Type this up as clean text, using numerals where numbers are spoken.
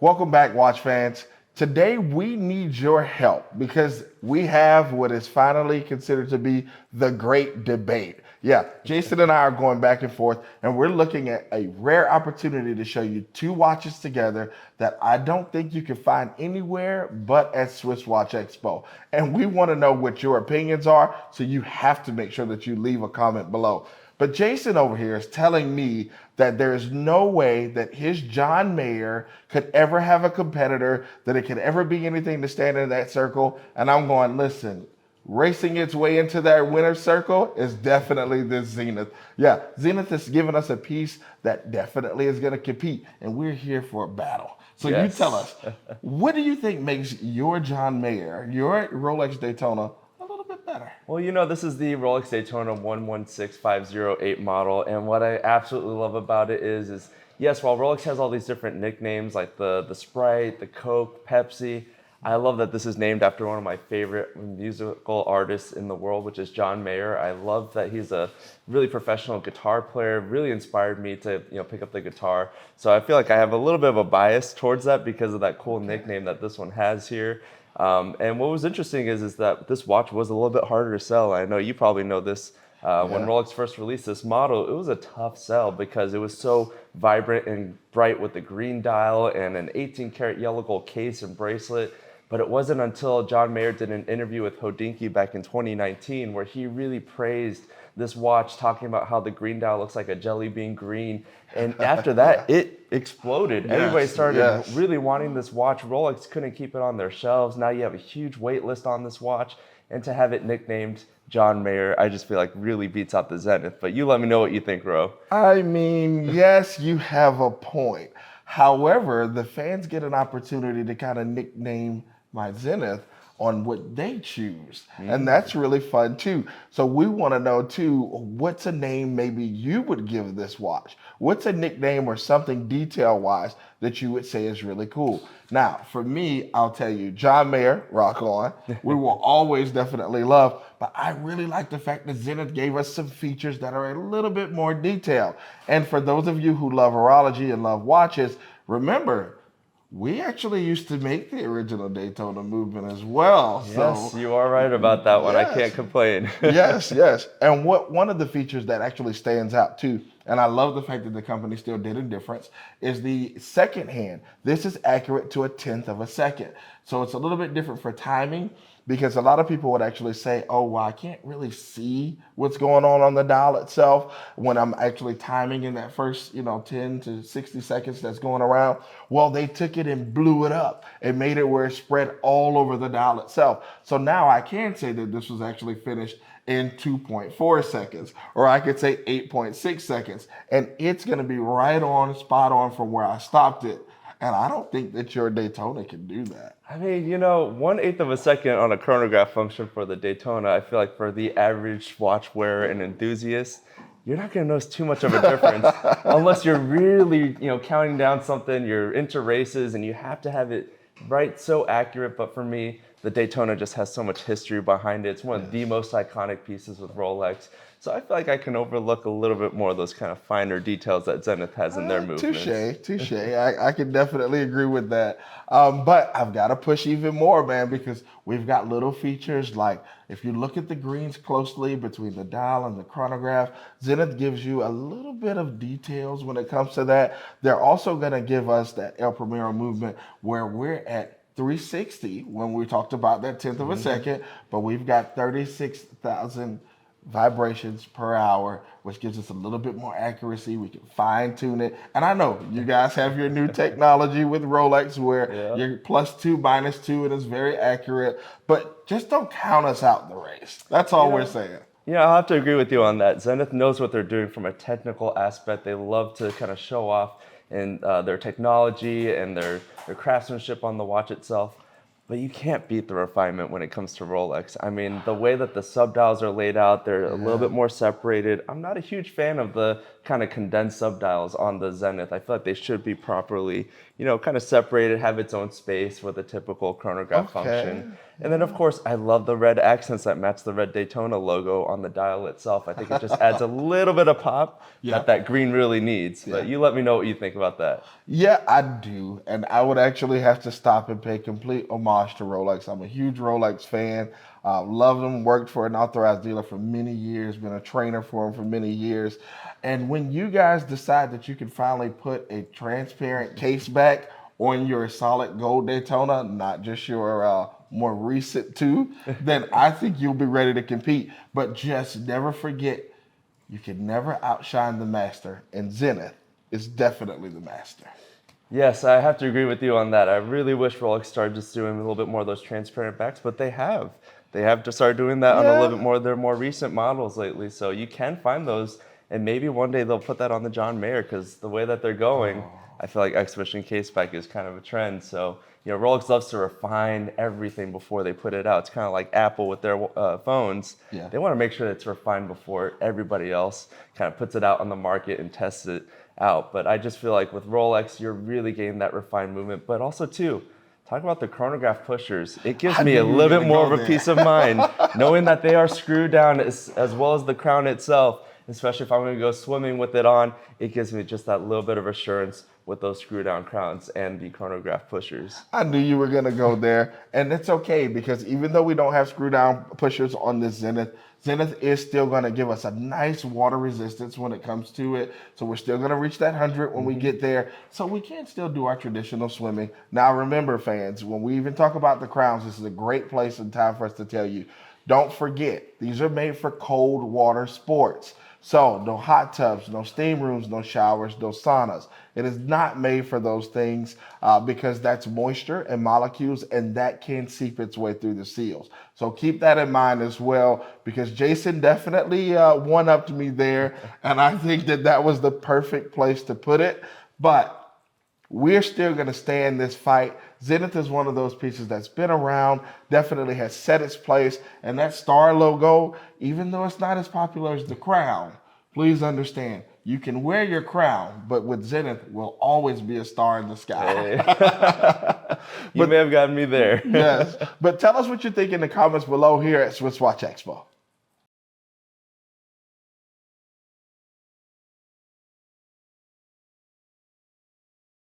Welcome back, watch fans. Today we need your help because we have what is finally considered to be the great debate. Yeah, Jason and I are going back and forth, and we're looking at a rare opportunity to show you two watches together that I don't think you can find anywhere but at Swiss Watch Expo. And we want to know what your opinions are, so you have to make sure that you leave a comment below. But Jason over here is telling me that there is no way that his John Mayer could ever have a competitor, that it could ever be anything to stand in that circle. And I'm going, listen, racing its way into that winner's circle is definitely this Zenith. Yeah, Zenith has given us a piece that definitely is going to compete, and we're here for a battle. So you tell us, what do you think makes your John Mayer, your Rolex Daytona, a little bit better? Well, this is the Rolex Daytona 116508 model, and what I absolutely love about it is yes, while Rolex has all these different nicknames like the Sprite, the Coke, Pepsi, I love that this is named after one of my favorite musical artists in the world, which is John Mayer. I love that he's a really professional guitar player, really inspired me to pick up the guitar. So I feel like I have a little bit of a bias towards that because of that cool nickname that this one has here. And what was interesting is that this watch was a little bit harder to sell. I know you probably know this. When Rolex first released this model, it was a tough sell because it was so vibrant and bright with the green dial and an 18-karat yellow gold case and bracelet. But it wasn't until John Mayer did an interview with Hodinkee back in 2019 where he really praised this watch, talking about how the green dial looks like a jelly bean green. And after that, it exploded. Everybody started really wanting this watch. Rolex couldn't keep it on their shelves. Now you have a huge wait list on this watch. And to have it nicknamed John Mayer, I just feel like really beats out the Zenith. But you let me know what you think, Ro. I mean, yes, you have a point. However, the fans get an opportunity to kind of nickname my Zenith on what they choose. And that's really fun too. So we want to know too, what's a name maybe you would give this watch? What's a nickname or something detail wise that you would say is really cool? Now, for me, I'll tell you, John Mayer, rock on. We will always definitely love, but I really like the fact that Zenith gave us some features that are a little bit more detailed. And for those of you who love horology and love watches, remember, we actually used to make the original Daytona movement as well. Yes, so, you are right about that one. I can't complain. yes. And one of the features that actually stands out too, and I love the fact that the company still did a difference, is the second hand. This is accurate to a 1/10 of a second. So it's a little bit different for timing, because a lot of people would actually say, oh, well, I can't really see what's going on the dial itself when I'm actually timing in that first, 10 to 60 seconds that's going around. Well, they took it and blew it up and made it where it spread all over the dial itself. So now I can say that this was actually finished in 2.4 seconds, or I could say 8.6 seconds, and it's going to be right on, spot on from where I stopped it. And I don't think that your Daytona can do that. I mean, 1/8 of a second on a chronograph function for the Daytona, I feel like for the average watch wearer and enthusiast, you're not going to notice too much of a difference unless you're really, counting down something, you're into races and you have to have it right so accurate. But for me, the Daytona just has so much history behind it. It's one of the most iconic pieces with Rolex. So I feel like I can overlook a little bit more of those kind of finer details that Zenith has in their movements. Touche. I can definitely agree with that. But I've got to push even more, man, because we've got little features like, if you look at the greens closely between the dial and the chronograph, Zenith gives you a little bit of details when it comes to that. They're also going to give us that El Primero movement where we're at 360 when we talked about that 1/10 of a second, but we've got 36,000 vibrations per hour, which gives us a little bit more accuracy. We can fine tune it. And I know you guys have your new technology with Rolex where you're +2, -2, and it's very accurate, but just don't count us out in the race. That's all we're saying. Yeah, I'll have to agree with you on that. Zenith knows what they're doing from a technical aspect. They love to kind of show off in their technology and their craftsmanship on the watch itself. But you can't beat the refinement when it comes to Rolex. I mean, the way that the subdials are laid out, they're a little bit more separated. I'm not a huge fan of the kind of condensed subdials on the Zenith. I feel like they should be properly, kind of separated, have its own space with a typical chronograph function. And then, of course, I love the red accents that match the red Daytona logo on the dial itself. I think it just adds a little bit of pop that green really needs. But you let me know what you think about that. Yeah, I do. And I would actually have to stop and pay complete homage to Rolex. I'm a huge Rolex fan. Love them, worked for an authorized dealer for many years, been a trainer for them for many years. And when you guys decide that you can finally put a transparent case back on your solid gold Daytona, not just your more recent two, then I think you'll be ready to compete. But just never forget, you can never outshine the master. And Zenith is definitely the master. Yes, I have to agree with you on that. I really wish Rolex started just doing a little bit more of those transparent backs, but they have. They have to start doing that on a little bit more of their more recent models lately. So you can find those, and maybe one day they'll put that on the John Mayer, because the way that they're going, I feel like exhibition case back is kind of a trend. So, Rolex loves to refine everything before they put it out. It's kind of like Apple with their phones. Yeah. They want to make sure that it's refined before everybody else kind of puts it out on the market and tests it out. But I just feel like with Rolex, you're really getting that refined movement. But also, too, talk about the chronograph pushers. It gives me a little bit more of a peace of mind knowing that they are screwed down as well as the crown itself. Especially if I'm going to go swimming with it on, it gives me just that little bit of assurance with those screw down crowns and the chronograph pushers. I knew you were going to go there, and it's okay, because even though we don't have screw down pushers on this Zenith, Zenith is still going to give us a nice water resistance when it comes to it. So we're still going to reach that 100 when we get there. So we can still do our traditional swimming. Now remember, fans, when we even talk about the crowns, this is a great place and time for us to tell you, don't forget, these are made for cold water sports. So no hot tubs, no steam rooms, no showers, no saunas. It is not made for those things because that's moisture and molecules, and that can seep its way through the seals. So keep that in mind as well, because Jason definitely one-upped me there, and I think that was the perfect place to put it. But we're still going to stay in this fight. Zenith is one of those pieces that's been around, definitely has set its place, and that star logo, even though it's not as popular as the crown, please understand, you can wear your crown, but with Zenith will always be a star in the sky. Hey. You may have gotten me there. Yes, but tell us what you think in the comments below here at Swiss Watch Expo.